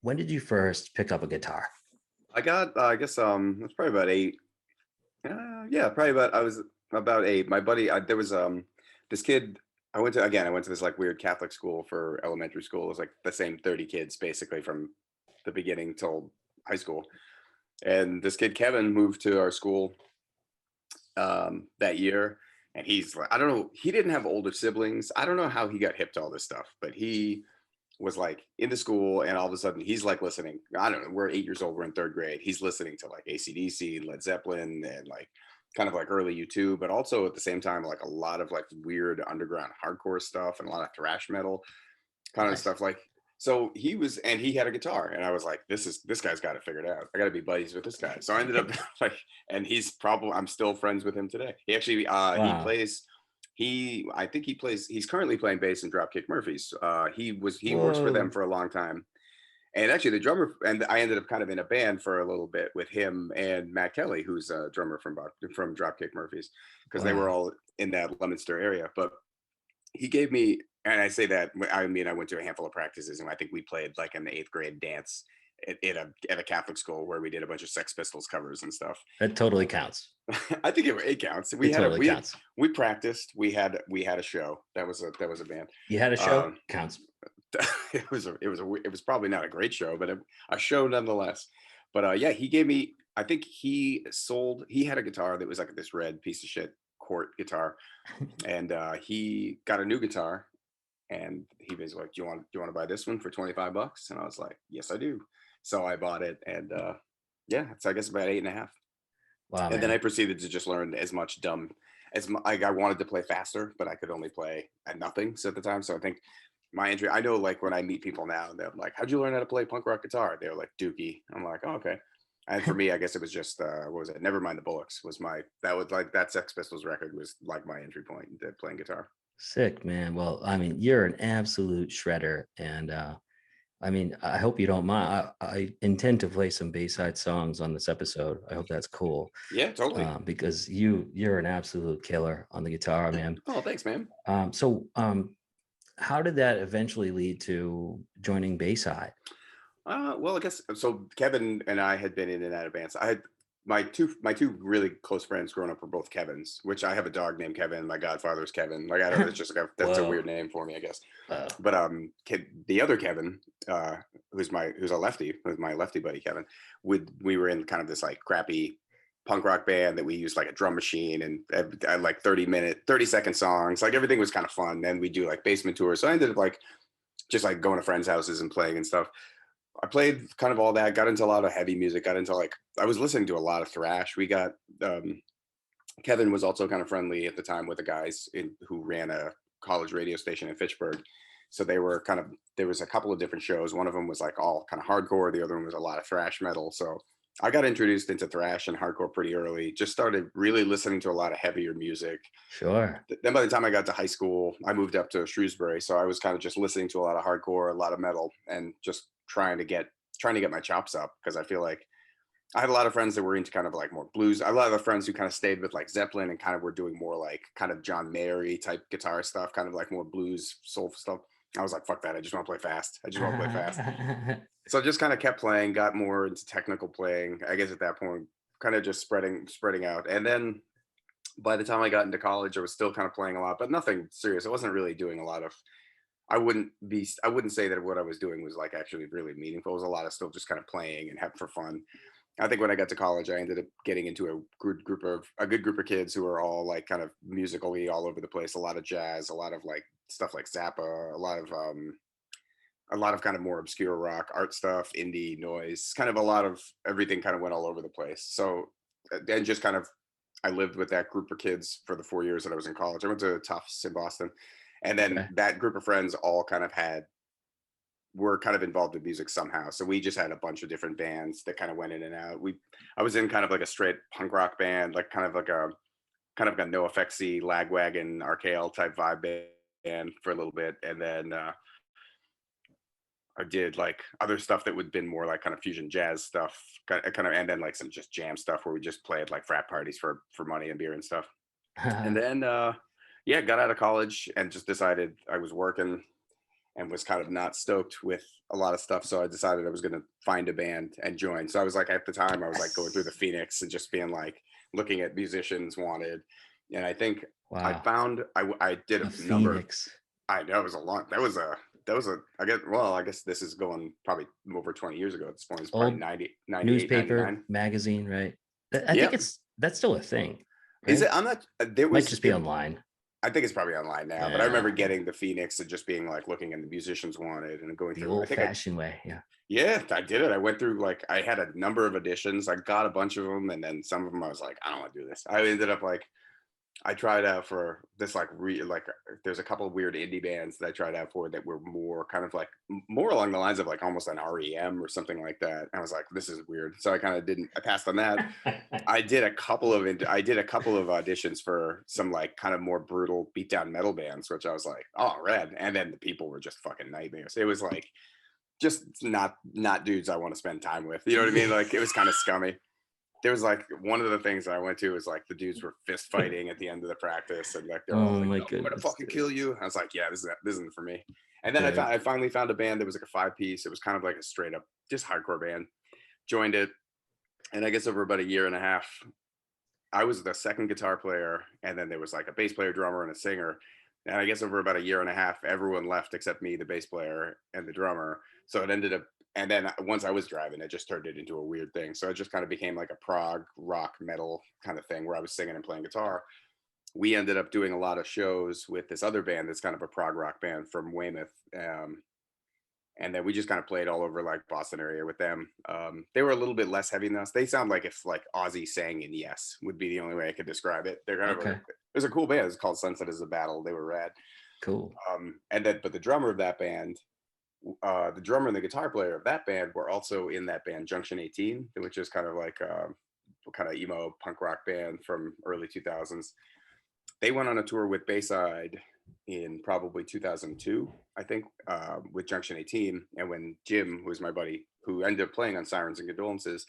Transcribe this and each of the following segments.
when did you first pick up a guitar? I got, I guess, it's probably about 8. Yeah, probably about. I was about 8. My buddy, there was this kid. I went to this like weird Catholic school for elementary school. It was like the same 30 kids basically from the beginning till high school. And this kid Kevin moved to our school that year, and he's like, I don't know, he didn't have older siblings. I don't know how he got hip to all this stuff, but he was like into school, and all of a sudden he's like listening. I don't know, we're 8 years old, we're in third grade. He's listening to like AC/DC and Led Zeppelin and like kind of like early U2, but also at the same time like a lot of like weird underground hardcore stuff and a lot of thrash metal kind of Nice. stuff. Like, so he was, and he had a guitar, and I was like, this guy's got it figured out. I got to be buddies with this guy. So I ended up like, and he's probably, I'm still friends with him today. He actually he Wow. plays, I think he plays, he's currently playing bass in Dropkick Murphys. He works for them Whoa. for a long time. And actually the drummer, and I ended up kind of in a band for a little bit with him and Matt Kelly, who's a drummer from Dropkick Murphys, because they were Wow. all in that Leominster area. But he gave me, and I say that, I mean, I went to a handful of practices, and I think we played like in the 8th grade dance at a Catholic school where we did a bunch of Sex Pistols covers and stuff. That totally counts. I think it counts. It totally counts. We practiced. We had a show. That was a band. You had a show? Um, Counts. it was probably not a great show, but a show nonetheless. But yeah, he gave me. I think he had a guitar that was like this red piece of shit Court guitar, and he got a new guitar, and he was like, do you want to buy this one for $25?" And I was like, yes, I do. So I bought it, and yeah, it's, I guess, about 8.5. Wow, And then I man. proceeded to just learn as much dumb like I wanted to play faster, but I could only play at nothing at the time. So I think my entry, I know, like when I meet people now, they're like, "How'd you learn how to play punk rock guitar?" They're like, "Dookie." I'm like, "Oh, okay." And for me, I guess it was just what was it? Never Mind the Bullocks was my, that was like, that Sex Pistols record was like my entry point into playing guitar. Sick, man. Well, I mean, you're an absolute shredder. And I mean, I hope you don't mind. I intend to play some Bayside songs on this episode. I hope that's cool. Yeah, totally. Because you're an absolute killer on the guitar, man. Oh, thanks, man. How did that eventually lead to joining Bayside? Well, I guess so. Kevin and I had been in and out of bands. I had my two really close friends growing up were both Kevins, which I have a dog named Kevin. My godfather's Kevin. Like, I don't know, it's just like that's a weird Whoa. name for me, I guess. Wow. But the other Kevin, who's a lefty, who's my lefty buddy Kevin, we were in kind of this like crappy punk rock band that we used like a drum machine, and like 30-second songs. Like, everything was kind of fun. Then we do like basement tours. So I ended up like just like going to friends' houses and playing and stuff. I played kind of all that, got into a lot of heavy music, got into like, I was listening to a lot of thrash. We got um Kevin was also kind of friendly at the time with the guys who ran a college radio station in Fitchburg. So they were kind of, there was a couple of different shows. One of them was like all kind of hardcore. The other one was a lot of thrash metal. So I got introduced into thrash and hardcore pretty early. Just started really listening to a lot of heavier music. Sure. Then by the time I got to high school, I moved up to Shrewsbury. So I was kind of just listening to a lot of hardcore, a lot of metal, and just trying to get my chops up, because I feel like I had a lot of friends that were into kind of like more blues. I had a lot of friends who kind of stayed with like Zeppelin and kind of were doing more like kind of John Mayer type guitar stuff, kind of like more blues, soul stuff. I was like, fuck that. I just want to play fast. I just want to play fast. So I just kind of kept playing, got more into technical playing. I guess at that point, kind of just spreading out. And then by the time I got into college, I was still kind of playing a lot, but nothing serious. I wasn't really doing a lot of, I wouldn't say that what I was doing was like actually really meaningful. It was a lot of still just kind of playing and have for fun. I think when I got to college, I ended up getting into a good group of kids who are all like kind of musically all over the place. A lot of jazz, a lot of like stuff like Zappa, a lot of kind of more obscure rock, art stuff, indie noise, kind of a lot of everything kind of went all over the place. So then just kind of, I lived with that group of kids for the 4 years that I was in college. I went to Tufts in Boston, and then Okay. that group of friends all kind of were kind of involved in music somehow. So we just had a bunch of different bands that kind of went in and out. I was in kind of like a straight punk rock band, like kind of a no effectsy Lagwagon RKL type vibe band for a little bit, and then I did like other stuff that would have been more like kind of fusion jazz stuff, kind of, and then like some just jam stuff where we just played like frat parties for money and beer and stuff. And then yeah, got out of college and just decided I was working. and was kind of not stoked with a lot of stuff. So I decided I was going to find a band and join. So I was like, at the time, I was like going through the Yes. Phoenix and just being like looking at musicians wanted. And I think I Wow. found I did The a number. Phoenix. I know it was a long. That was a. I guess. Well, I guess this is going probably over 20 years ago at this point. It's probably Old 90, 98, newspaper 99. magazine, right? I think Yep. that's still a thing, Is it? right? I'm not. There Might was. just be online. I think it's probably online now, but I remember Yeah, getting the Phoenix and just being like looking at the musicians wanted and going the through. I think I old-fashioned way. Yeah. Yeah, I did it. I went through like I had a number of editions. I got a bunch of them, and then some of them I was like, I don't want to do this. I ended up like I tried out for this there's a couple of weird indie bands that I tried out for that were more kind of like more along the lines of like almost an REM or something like that. And I was like, this is weird. So I kind of didn't. I passed on that. I did a couple of auditions for some like kind of more brutal beatdown metal bands, which I was like, oh, rad. And then the people were just fucking nightmares. It was like just not dudes I want to spend time with. You know what I mean? Like it was kind of scummy. There was like one of the things that I went to was like the dudes were fist fighting at the end of the practice, and like they're all Oh like, my "No, I'm gonna goodness, fucking dude. kill you." I was like, "Yeah, this isn't for me." And then Right. I finally found a band that was like a 5 piece. It was kind of like a straight up just hardcore band. Joined it, and I guess over about a year and a half, I was the second guitar player, and then there was like a bass player, drummer, and a singer. And I guess over about a year and a half, everyone left except me, the bass player, and the drummer. So it ended up, and then once I was driving, it just turned it into a weird thing. So it just kind of became like a prog rock metal kind of thing where I was singing and playing guitar. We ended up doing a lot of shows with this other band that's kind of a prog rock band from Weymouth. And then we just kind of played all over like Boston area with them. They were a little bit less heavy than us. They sound like if like Ozzy sang in Yes would be the only way I could describe it. They're kind of Okay. it was a cool band. It's called Sunset is a Battle. They were rad. Cool. And then but the drummer of that band, the drummer and the guitar player of that band were also in that band Junction 18, which is kind of like kind of emo punk rock band from early 2000s. They went on a tour with Bayside in probably 2002, I think, with Junction 18. And when Jim, who was my buddy, who ended up playing on Sirens and Condolences,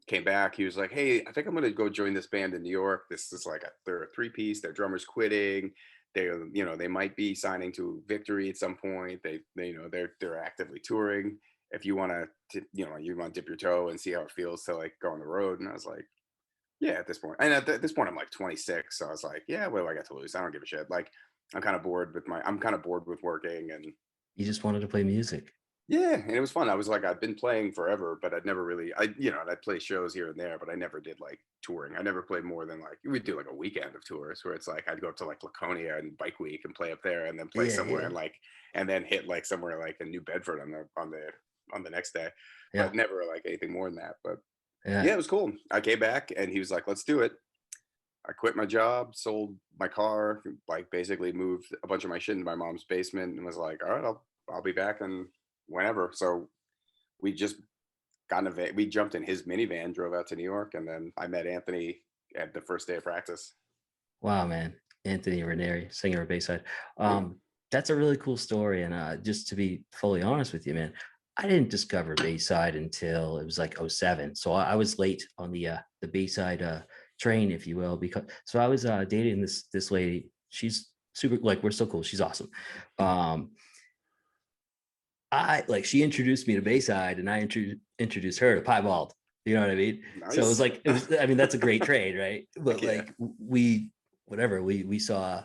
came back, he was like, "Hey, I think I'm gonna go join this band in New York. This is like they're a 3 piece. Their drummer's quitting. They might be signing to Victory at some point. They're actively touring. If you want to, you want to dip your toe and see how it feels to like go on the road." And I was like, yeah, at this point. And this point, I'm like 26. So I was like, yeah, what do I got to lose? I don't give a shit. Like, I'm kind of bored with working. And You just wanted to play music. yeah, and it was fun. I was like, I've been playing forever, but I'd never really, and I'd play shows here and there, but I never did like touring. I never played more than like, we'd do like a weekend of tours where it's like, I'd go up to like Laconia and Bike Week and play up there and then play Yeah, somewhere yeah, and like, and then hit like somewhere like in New Bedford on the next day, yeah, but never like anything more than that. But yeah. yeah, it was cool. I came back and he was like, let's do it. I quit my job, sold my car, like basically moved a bunch of my shit into my mom's basement and was like, all right, I'll be back and whenever. So we just got in a van. We jumped in his minivan, drove out to New York, and then I met Anthony at the first day of practice. Wow, man. Anthony Ranieri, singer of Bayside. Yeah. That's a really cool story. And just to be fully honest with you, man, I didn't discover Bayside until it was like '07. So I was late on the Bayside train, if you will, because so I was dating this lady. She's super, like, we're so cool. She's awesome. Um, I like she introduced me to Bayside, and I introduced her to Piebald. You know what I mean? So it was Nice. like it was. I mean, that's a great trade, right? But Yeah. like whatever, we saw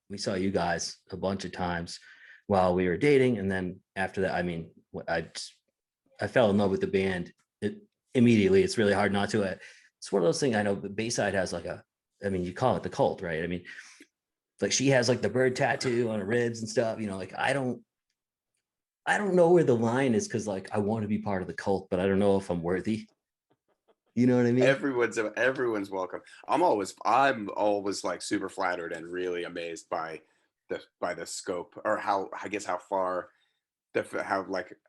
you guys a bunch of times while we were dating, and then after that, I mean, I fell in love with the band immediately. It's really hard not to. It's one of those things. I know, but Bayside has like I mean, you call it the cult, right? I mean, like she has like the bird tattoo on her ribs and stuff. Like I don't know where the line is because like I want to be part of the cult, but I don't know if I'm worthy. You know what I mean? Everyone's welcome. I'm always like super flattered and really amazed by the scope or how I guess how far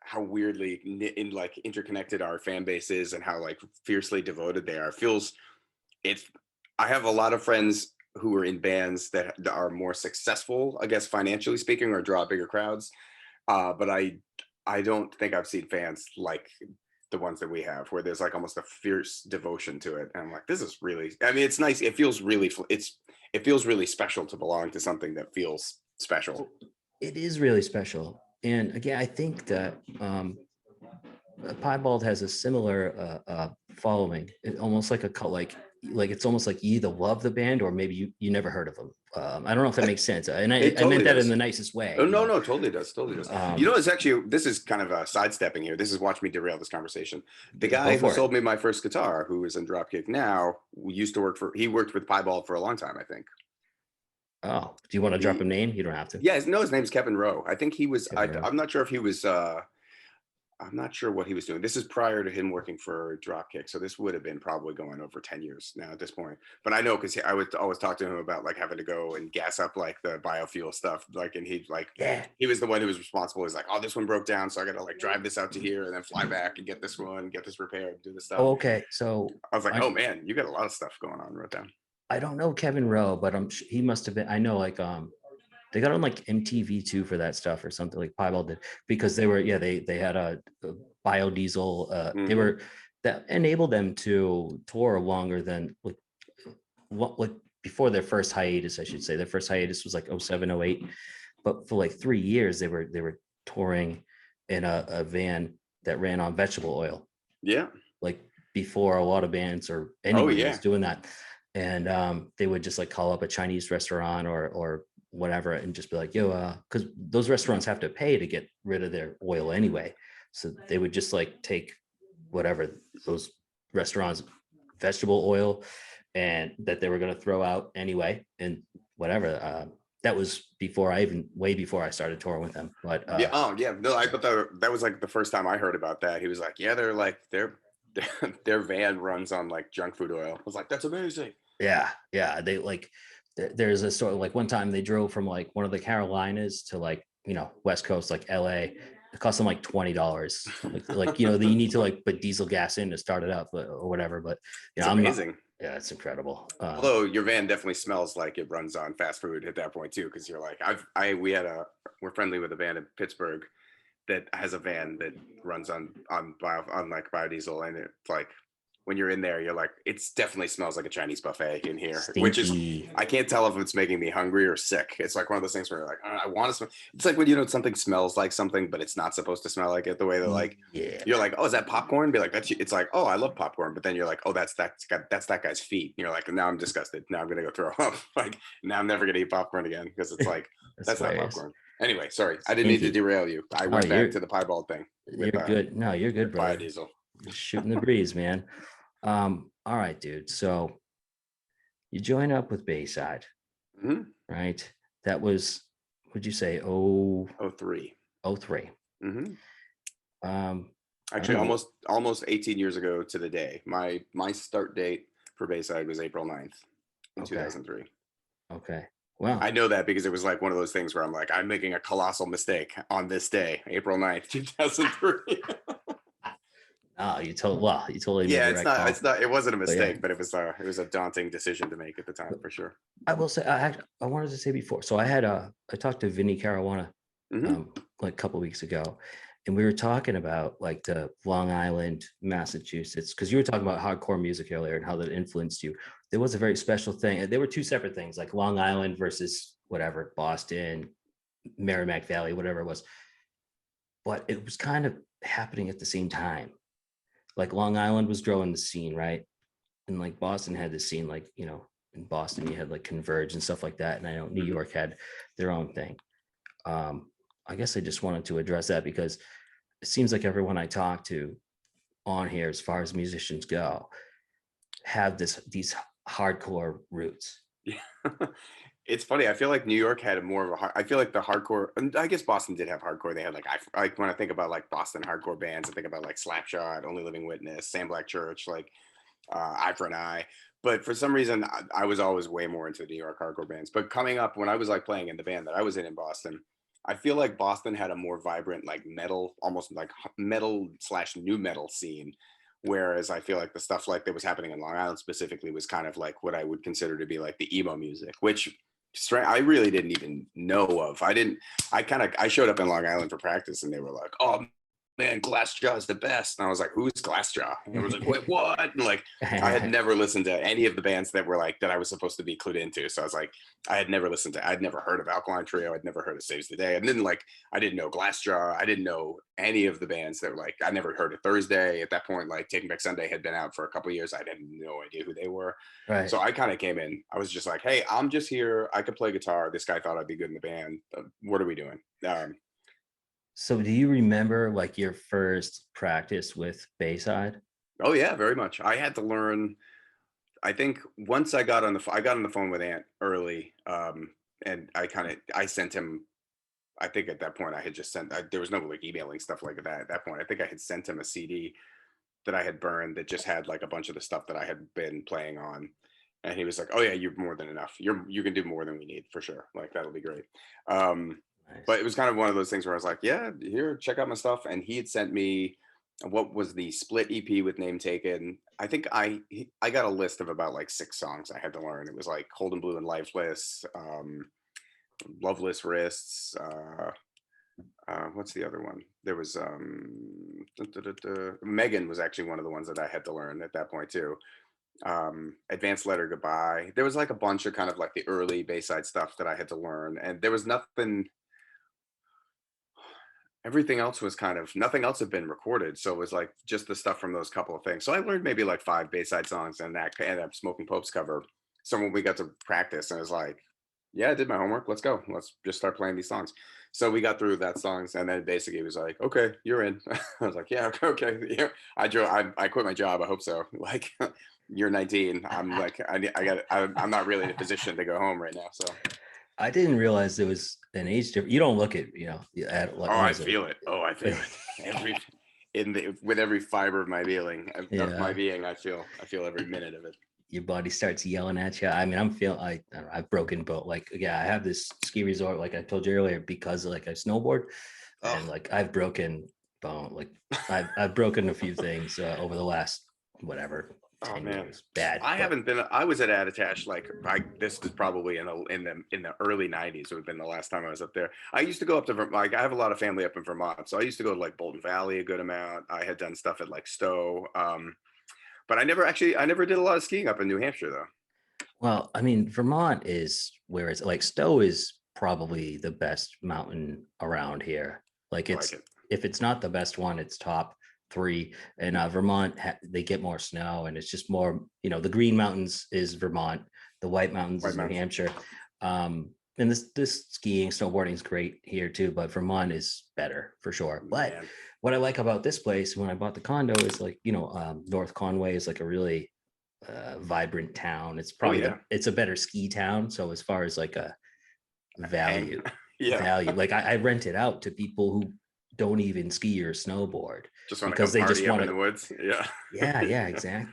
how weirdly like interconnected our fan base is and how like fiercely devoted they are. It's I have a lot of friends who are in bands that are more successful, I guess financially speaking, or draw bigger crowds. But I don't think I've seen fans like the ones that we have, where there's like almost a fierce devotion to it. And I'm like, this is really. I mean, it's nice. It feels really special to belong to something that feels special. It is really special. And again, I think that Piebald has a similar following. Almost like a cult, like it's almost like you either love the band or maybe you never heard of them. I don't know if that makes sense, and It I meant totally that in does. the nicest way. Oh no, no, totally does, totally does. You Um, know, it's actually this is kind of a sidestepping here. This is watch me derail this conversation. The go guy who for it. sold me my first guitar, who is in Dropkick now, used to work for. He worked with Piebald for a long time, I think. Oh, do you want to drop a He, name? You don't have to. yeah, no, his name's Kevin Rowe. I think he was. Kevin Rowe. I'm not sure if he was. I'm not sure what he was doing. This is prior to him working for Dropkick, so this would have been probably going over 10 years now at this point. But I know because I would always talk to him about like having to go and gas up like the biofuel stuff. Like, and Yeah. he was the one who was responsible. He's like, oh, this one broke down, so I got to like drive this out to here and then fly back and get this one, get this repaired, do this stuff. Oh, okay. So I was like, oh man, you got a lot of stuff going on. Wrote down. I don't know Kevin Rowe, but he must have been. I know like they got on like MTV2 for that stuff or something, like Piebald did, because they were they had a biodiesel. They were that enabled them to tour longer than like before their first hiatus, I should say. Their first hiatus was like 07, 08, but for like 3 years they were touring in a van that ran on vegetable oil. Yeah. Like before a lot of bands or Oh anybody yeah. was doing that. And they would just like call up a Chinese restaurant or whatever and just be like, yo, because those restaurants have to pay to get rid of their oil anyway. So they would just like take whatever those restaurants vegetable oil and that they were going to throw out anyway and whatever. That was way before I started touring with them. But Yeah. Oh yeah. No, I thought that was like the first time I heard about that. He was like, yeah, they're like their van runs on like junk food oil. I was like, that's amazing. yeah, they like there's a story like one time they drove from like one of the Carolinas to like West Coast like LA. It cost them like $20. Like you need to like put diesel gas in to start it up or whatever. But It's amazing. Yeah, it's incredible. Although your van definitely smells like it runs on fast food at that point too, because you're like, we're friendly with a van in Pittsburgh that has a van that runs on like biodiesel, and it's like when you're in there, you're like, it definitely smells like a Chinese buffet in here, which is I can't tell if it's making me hungry or sick. It's like one of those things where you're like, I want to smell. It's like when something smells like something, but it's not supposed to smell like it. The way they're like, you're like, oh, is that popcorn? Be like, it's like, oh, I love popcorn, but then you're like, oh, that's that guy's feet. And you're like, now I'm disgusted. Now I'm gonna go throw up. Like now I'm never gonna eat popcorn again because it's like that's not popcorn. Anyway, sorry, I didn't need to derail you. I went back to the piebald thing. You're good. No, you're good, bro. Biodiesel. Just shooting the breeze, man. All right, dude. So you join up with Bayside, right? That was, would you say, 03. 03. Actually, almost 18 years ago to the day. My start date for Bayside was April 9th in 2003. Okay. Wow. I know that because it was like one of those things where I'm like, I'm making a colossal mistake on this day, April 9th, 2003. Oh, you totally yeah, it's not it wasn't a mistake, but it was a daunting decision to make at the time for sure. I will say I wanted to say before. So I talked to Vinny Caruana like a couple of weeks ago, and we were talking about like the Long Island, Massachusetts, because you were talking about hardcore music earlier and how that influenced you. There was a very special thing. There were two separate things, like Long Island versus whatever, Boston, Merrimack Valley, whatever it was. But it was kind of happening at the same time. Like Long Island was growing the scene, right? And like Boston had the scene, like, in Boston, you had like Converge and stuff like that. And I know New York had their own thing. I guess I just wanted to address that because it seems like everyone I talk to on here, as far as musicians go, have these hardcore roots. Yeah. It's funny. I feel like New York had more of I feel like the hardcore, and I guess Boston did have hardcore. They had like when I think about like Boston hardcore bands, I think about like Slapshot, Only Living Witness, Sam Black Church, like Eye for an Eye. But for some reason, I was always way more into the New York hardcore bands. But coming up, when I was like playing in the band that I was in Boston, I feel like Boston had a more vibrant, like metal, almost like metal/new metal scene. Whereas I feel like the stuff like that was happening in Long Island specifically was kind of like what I would consider to be like the emo music, which I really didn't even know of. I showed up in Long Island for practice and they were like, oh man, Glassjaw is the best. And I was like, who's Glassjaw? And I was like, wait, what? And like, I had never listened to any of the bands that were like, that I was supposed to be clued into. So I was like, I'd never heard of Alkaline Trio. I'd never heard of Saves the Day. And then like, I didn't know Glassjaw. I didn't know any of the bands that were like, I never heard of Thursday. At that point, like Taking Back Sunday had been out for a couple of years. I had no idea who they were. Right. So I kind of came in, I was just like, hey, I'm just here. I could play guitar. This guy thought I'd be good in the band. What are we doing? So do you remember like your first practice with Bayside? Oh yeah, very much. I had to learn. I think once I got on the phone with Ant early, and I sent him. I think at that point I had just there was no like emailing stuff like that at that point. I think I had sent him a CD that I had burned that just had like a bunch of the stuff that I had been playing on, and he was like, "Oh yeah, you're more than enough. You can do more than we need for sure. Like that'll be great." Nice. But it was kind of one of those things where I was like, "Yeah, here, check out my stuff." And he had sent me what was the split EP with Name Taken. I think I got a list of about like 6 songs I had to learn. It was like Cold and Blue and Lifeless, Loveless Wrists. What's the other one? There was Megan was actually one of the ones that I had to learn at that point too. Advanced Letter Goodbye. There was like a bunch of kind of like the early Bayside stuff that I had to learn, and there was nothing. Everything else was kind of nothing else had been recorded, so it was like just the stuff from those couple of things. So I learned maybe like 5 Bayside songs, and that ended up Smoking Pope's cover. So when we got to practice, and I was like, yeah, I did my homework. Let's go. Let's just start playing these songs. So we got through that songs, and then basically it was like, okay, you're in. I was like, yeah, okay. Yeah. I quit my job. I hope so. Like, you're 19. I'm like, I'm not really in a position to go home right now. So. I didn't realize there was an age difference. You don't look at, at like, Oh, I feel it. Oh, I feel it. With every fiber of my being, I feel every minute of it. Your body starts yelling at you. I mean, I don't know, I've broken both. Like, yeah, I have this ski resort, like I told you earlier, because like I snowboard, and like I've broken bone. Like I've broken a few things over the last whatever 10 years. Bad. I was at Attitash this is probably in the early 90s. It would have been the last time I was up there. I used to go up to like I have a lot of family up in Vermont, so I used to go to like Bolton Valley a good amount. I had done stuff at like Stowe. But I never did a lot of skiing up in New Hampshire though. Well, I mean, Vermont is where it's like Stowe is probably the best mountain around here. Like if it's not the best one, it's top 3. And Vermont, they get more snow, and it's just more, the Green Mountains is Vermont, the White Mountains is New Hampshire. And this skiing, snowboarding is great here too, but Vermont is better for sure. But what I like about this place when I bought the condo is like, North Conway is like a really vibrant town. It's probably it's a better ski town. So as far as like a value, like I rent it out to people who don't even ski or snowboard just because they just want in the woods. Yeah, exactly.